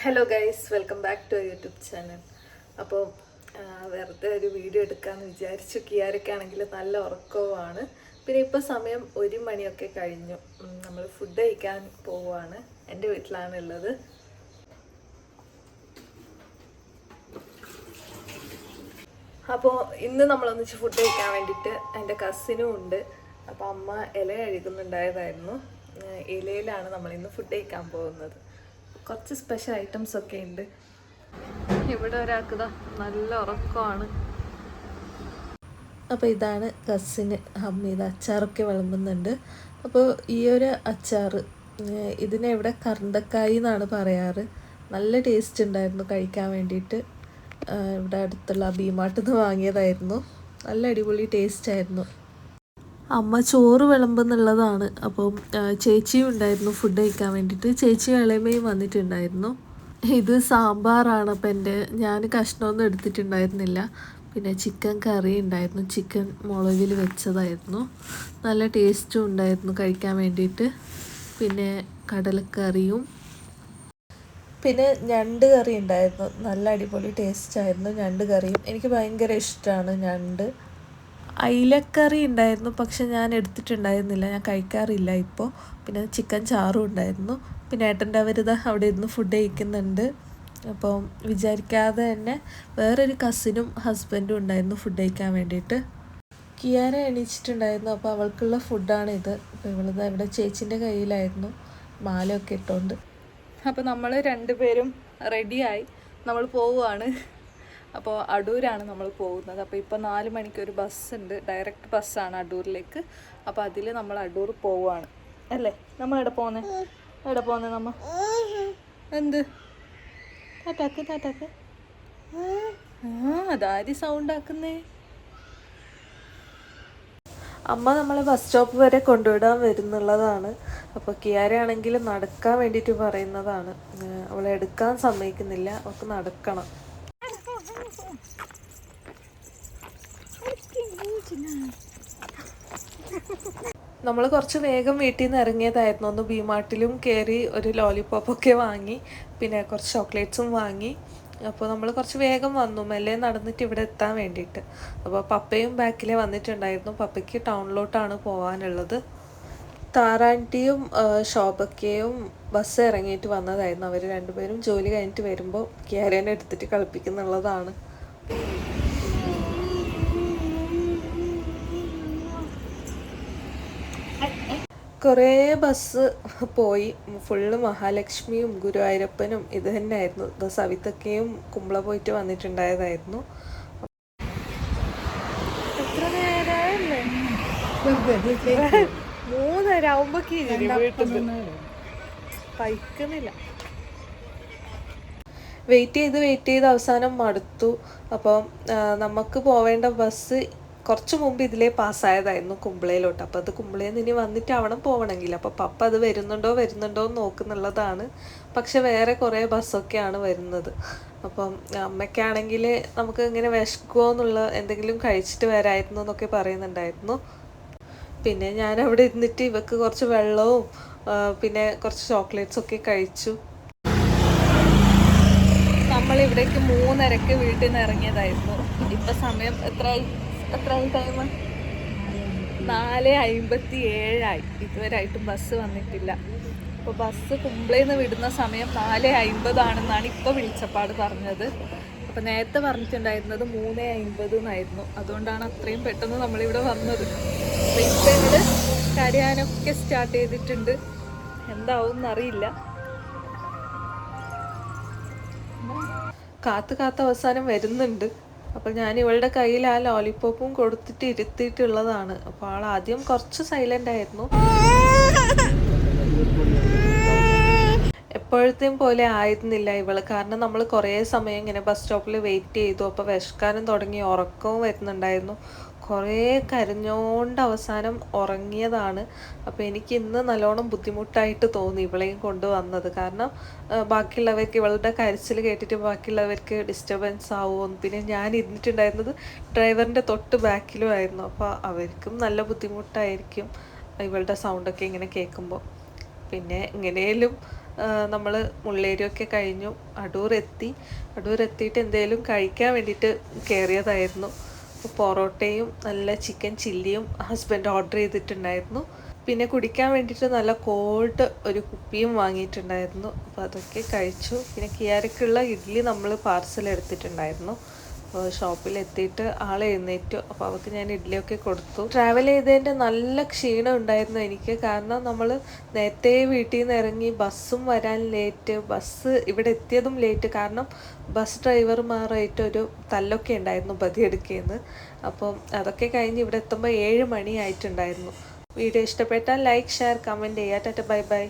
Hello guys, welcome back to YouTube channel. അപ്പോൾ വെറുതെ ഒരു വീഡിയോ എടുക്കാമെന്ന് വിചാരിച്ചു. കിയാരൊക്കെയാണെങ്കിൽ നല്ല ഉറക്കവുമാണ്. പിന്നെ ഇപ്പോൾ സമയം 1 മണിയൊക്കെ കഴിഞ്ഞു. നമ്മൾ ഫുഡ് കഴിക്കാൻ പോവുകയാണ്. എൻ്റെ വീട്ടിലാണുള്ളത്. അപ്പോൾ ഇന്ന് നമ്മളൊന്നിച്ച് ഫുഡ് കഴിക്കാൻ വേണ്ടിയിട്ട് എൻ്റെ കസിനും ഉണ്ട്. അപ്പോൾ അമ്മ ഇല കഴുകുന്നുണ്ടായതായിരുന്നു. ഇലയിലാണ് നമ്മളിന്ന് ഫുഡ് കഴിക്കാൻ പോകുന്നത്. കുറച്ച് സ്പെഷ്യൽ ഐറ്റംസ് ഒക്കെ ഉണ്ട്. ഇവിടെ ഒരാൾക്ക് നല്ല ഉറക്കമാണ്. അപ്പോൾ ഇതാണ് കസിന് ഹമ്മീദ്. അച്ചാറൊക്കെ വിളമ്പുന്നുണ്ട്. അപ്പോൾ ഈ ഒരു അച്ചാർ ഇതിനെ ഇവിടെ കറണ്ടക്കായി എന്നാണ് പറയാറ്. നല്ല ടേസ്റ്റ് ഉണ്ടായിരുന്നു കഴിക്കാൻ വേണ്ടിയിട്ട്. ഇവിടെ അടുത്തുള്ള ബീമാർട്ടിൽ നിന്ന് വാങ്ങിയതായിരുന്നു. നല്ല അടിപൊളി ടേസ്റ്റ് ആയിരുന്നു. അമ്മ ചോറ് വിളമ്പെന്നുള്ളതാണ്. അപ്പം ചേച്ചിയും ഉണ്ടായിരുന്നു ഫുഡ് കഴിക്കാൻ വേണ്ടിയിട്ട്. ചേച്ചി ഇളയമയും വന്നിട്ടുണ്ടായിരുന്നു. ഇത് സാമ്പാറാണ്. അപ്പം ഞാൻ കഷ്ണമൊന്നും എടുത്തിട്ടുണ്ടായിരുന്നില്ല. പിന്നെ ചിക്കൻ കറി ഉണ്ടായിരുന്നു. ചിക്കൻ മുളകിൽ വെച്ചതായിരുന്നു. നല്ല ടേസ്റ്റും ഉണ്ടായിരുന്നു കഴിക്കാൻ വേണ്ടിയിട്ട്. പിന്നെ കടലക്കറിയും പിന്നെ ഞണ്ട് കറി ഉണ്ടായിരുന്നു. നല്ല അടിപൊളി ടേസ്റ്റായിരുന്നു ഞണ്ട് കറിയും. എനിക്ക് ഭയങ്കര ഇഷ്ടമാണ് ഞണ്ട്. അയിലക്കറി ഉണ്ടായിരുന്നു, പക്ഷെ ഞാൻ എടുത്തിട്ടുണ്ടായിരുന്നില്ല. ഞാൻ കഴിക്കാറില്ല ഇപ്പോൾ. പിന്നെ ചിക്കൻ ചാറും ഉണ്ടായിരുന്നു. പിന്നെ ഏട്ടൻ്റെ അവരിത് അവിടെ ഇരുന്ന് ഫുഡ് കഴിക്കുന്നുണ്ട്. അപ്പം വിചാരിക്കാതെ തന്നെ വേറൊരു കസിനും ഹസ്ബൻഡും ഉണ്ടായിരുന്നു ഫുഡ് കഴിക്കാൻ വേണ്ടിയിട്ട്. കിയാര എണീച്ചിട്ടുണ്ടായിരുന്നു. അപ്പോൾ അവൾക്കുള്ള ഫുഡാണിത്. അപ്പോൾ ഇവളിത് ഇവിടെ ചേച്ചീൻ്റെ കയ്യിലായിരുന്നു മാലയൊക്കെ ഇട്ടുകൊണ്ട്. അപ്പോൾ നമ്മൾ രണ്ടുപേരും റെഡിയായി നമ്മൾ പോവുകയാണ്. അപ്പോൾ അടൂരാണ് നമ്മൾ പോകുന്നത്. അപ്പോൾ ഇപ്പോൾ 4 മണിക്കൊരു ബസ്സുണ്ട്, ഡയറക്റ്റ് ബസ്സാണ് അടൂരിലേക്ക്. അപ്പോൾ അതിൽ നമ്മൾ അടൂർ പോവുകയാണ് അല്ലേ? നമ്മൾ എവിടെ പോകുന്നത് നമ്മ? എന്ത് താറ്റാക്ക് അതാരി സൗണ്ട് ആക്കുന്നേ? അമ്മ നമ്മളെ ബസ് സ്റ്റോപ്പ് വരെ കൊണ്ടുവിടാൻ വരുന്നുള്ളതാണ്. അപ്പോൾ കിയാരയാണെങ്കിൽ നടക്കാൻ വേണ്ടിയിട്ട് പറയുന്നതാണ്. അവളെ എടുക്കാൻ സമ്മതിക്കുന്നില്ല. അവൾക്ക് നടക്കണം. നമ്മൾ കുറച്ച് വേഗം വീട്ടിൽ നിന്ന് ഇറങ്ങിയതായിരുന്നു. ഒന്ന് ബീമാർട്ടിലും കയറി ഒരു ലോലിപോപ്പൊക്കെ വാങ്ങി, പിന്നെ കുറച്ച് ചോക്ലേറ്റ്സും വാങ്ങി. അപ്പോൾ നമ്മൾ കുറച്ച് വേഗം വന്നു, മെല്ലെ നടന്നിട്ട് ഇവിടെ എത്താൻ വേണ്ടിയിട്ട്. അപ്പോൾ പപ്പയും ബാക്കിലെ വന്നിട്ടുണ്ടായിരുന്നു. പപ്പയ്ക്ക് ടൗണിലോട്ടാണ് പോകാനുള്ളത്. താറാൻറ്റിയും ശോഭക്കയും ബസ് ഇറങ്ങിയിട്ട് വന്നതായിരുന്നു. അവർ രണ്ടുപേരും ജോലി കഴിഞ്ഞിട്ട് വരുമ്പോൾ ക്യാരേനെ എടുത്തിട്ട് കളിപ്പിക്കുന്നുള്ളതാണ്. കുറേ ബസ് പോയി. ഫുള്ള് മഹാലക്ഷ്മിയും ഗുരുവായൂരപ്പനും ഇത് തന്നെയായിരുന്നു. സവിതക്കയും കുമ്പള പോയിട്ട് വന്നിട്ടുണ്ടായതായിരുന്നു. എത്ര നേരമല്ലേ? 3:30 കഴിക്കുന്നില്ല. വെയിറ്റ് ചെയ്ത് അവസാനം മടുത്തു. അപ്പം നമുക്ക് പോവേണ്ട ബസ് കുറച്ച് മുമ്പ് ഇതിലേ പാസ്സായതായിരുന്നു കുമ്പളയിലോട്ട്. അപ്പോൾ അത് കുമ്പളയിൽ നിന്ന് ഇനി വന്നിട്ട് ആവണം പോവണമെങ്കിൽ. അപ്പോൾ പപ്പ അത് വരുന്നുണ്ടോ എന്ന് നോക്കുന്നുള്ളതാണ്. പക്ഷെ വേറെ കുറേ ബസ്സൊക്കെയാണ് വരുന്നത്. അപ്പം അമ്മയ്ക്കാണെങ്കിൽ നമുക്ക് ഇങ്ങനെ വിശക്കുമോ എന്നുള്ള എന്തെങ്കിലും കഴിച്ചിട്ട് വരായിരുന്നു എന്നൊക്കെ പറയുന്നുണ്ടായിരുന്നു. പിന്നെ ഞാൻ അവിടെ ഇരുന്നിട്ട് ഇവക്ക് കുറച്ച് വെള്ളവും പിന്നെ കുറച്ച് ചോക്ലേറ്റ്സൊക്കെ കഴിച്ചു. നമ്മളിവിടേക്ക് 3:30 വീട്ടിൽ നിന്ന് ഇറങ്ങിയതായിരുന്നു. ഇപ്പം സമയം എത്രയായി ടൈം? 4:57 ഇതുവരെയായിട്ടും ബസ് വന്നിട്ടില്ല. അപ്പോൾ ബസ് കുമ്പളയിൽ നിന്ന് വിടുന്ന സമയം 4:50 ഇപ്പോൾ വിളിച്ചപ്പാട് പറഞ്ഞത്. അപ്പോൾ നേരത്തെ പറഞ്ഞിട്ടുണ്ടായിരുന്നത് 3:50 അതുകൊണ്ടാണ് അത്രയും പെട്ടെന്ന് നമ്മളിവിടെ വന്നത്. അപ്പോൾ ഇപ്പോൾ ഞങ്ങൾ കരയാനൊക്കെ സ്റ്റാർട്ട് ചെയ്തിട്ടുണ്ട്. എന്താവും എന്നറിയില്ല. കാത്ത് അവസാനം വരുന്നുണ്ട്. അപ്പോൾ ഞാൻ ഇവളുടെ കയ്യിൽ ആ ലോലിപോപ്പും കൊടുത്തിട്ട് ഇരുത്തിയിട്ടുള്ളതാണ്. അപ്പോൾ ആൾ ആദ്യം കുറച്ച് സൈലൻ്റ് ആയിരുന്നു. എപ്പോഴത്തെയും പോലെ ആയിരുന്നില്ല ഇവള്. കാരണം നമ്മൾ കുറേ സമയം ഇങ്ങനെ ബസ് സ്റ്റോപ്പിൽ വെയിറ്റ് ചെയ്തു. അപ്പോൾ വിശക്കാനും തുടങ്ങി, ഉറക്കവും വരുന്നുണ്ടായിരുന്നു. കുറേ കരഞ്ഞോണ്ട് അവസാനം ഉറങ്ങിയതാണ്. അപ്പോൾ എനിക്ക് ഇന്ന് നല്ലോണം ബുദ്ധിമുട്ടായിട്ട് തോന്നി ഇവളെയും കൊണ്ടുവന്നത്. കാരണം ബാക്കിയുള്ളവർക്ക് ഇവളുടെ കരച്ചിൽ കേട്ടിട്ട് ബാക്കിയുള്ളവർക്ക് ഡിസ്റ്റർബൻസ് ആവുമെന്ന്. പിന്നെ ഞാൻ ഇരുന്നിട്ടുണ്ടായിരുന്നത് ഡ്രൈവറിൻ്റെ തൊട്ട് ബാക്കിലും ആയിരുന്നു. അപ്പോൾ അവർക്കും നല്ല ബുദ്ധിമുട്ടായിരിക്കും ഇവളുടെ സൗണ്ടൊക്കെ ഇങ്ങനെ കേൾക്കുമ്പോൾ. പിന്നെ എങ്ങനെയും നമ്മൾ മുള്ളേരിയൊക്കെ കഴിഞ്ഞു അടൂർ എത്തിയിട്ട് എന്തെങ്കിലും കഴിക്കാൻ വേണ്ടിയിട്ട് കയറിയതായിരുന്നു. അപ്പോൾ പൊറോട്ടയും നല്ല ചിക്കൻ ചില്ലിയും ഹസ്ബൻഡ് ഓർഡർ ചെയ്തിട്ടുണ്ടായിരുന്നു. പിന്നെ കുടിക്കാൻ വേണ്ടിയിട്ട് നല്ല കോൾഡ് ഒരു കുപ്പിയും വാങ്ങിയിട്ടുണ്ടായിരുന്നു. അപ്പോൾ അതൊക്കെ കഴിച്ചു. പിന്നെ കിയാരക്കുള്ള ഇഡ്ഡലി നമ്മൾ പാർസൽ എടുത്തിട്ടുണ്ടായിരുന്നു. അപ്പോൾ ഷോപ്പിലെത്തിയിട്ട് ആൾ എഴുന്നേറ്റു. അപ്പോൾ അവൾക്ക് ഞാൻ ഇഡ്ഡലിയൊക്കെ കൊടുത്തു. ട്രാവൽ ചെയ്തതിൻ്റെ നല്ല ക്ഷീണം ഉണ്ടായിരുന്നു എനിക്ക്. കാരണം നമ്മൾ നേരത്തെ വീട്ടിൽ നിന്ന് ഇറങ്ങി ബസ്സും വരാൻ ലേറ്റ്, ബസ് ഇവിടെ എത്തിയതും ലേറ്റ്. കാരണം ബസ് ഡ്രൈവർമാരായിട്ട് ഒരു തല്ലൊക്കെ ഉണ്ടായിരുന്നു ബദിയെടുക്കുകയെന്ന്. അപ്പം അതൊക്കെ കഴിഞ്ഞ് ഇവിടെ എത്തുമ്പോൾ 7 മണി ആയിട്ടുണ്ടായിരുന്നു. വീഡിയോ ഇഷ്ടപ്പെട്ടാൽ ലൈക്ക്, ഷെയർ, കമൻറ്റ് ചെയ്യുക. Tata, bye bye.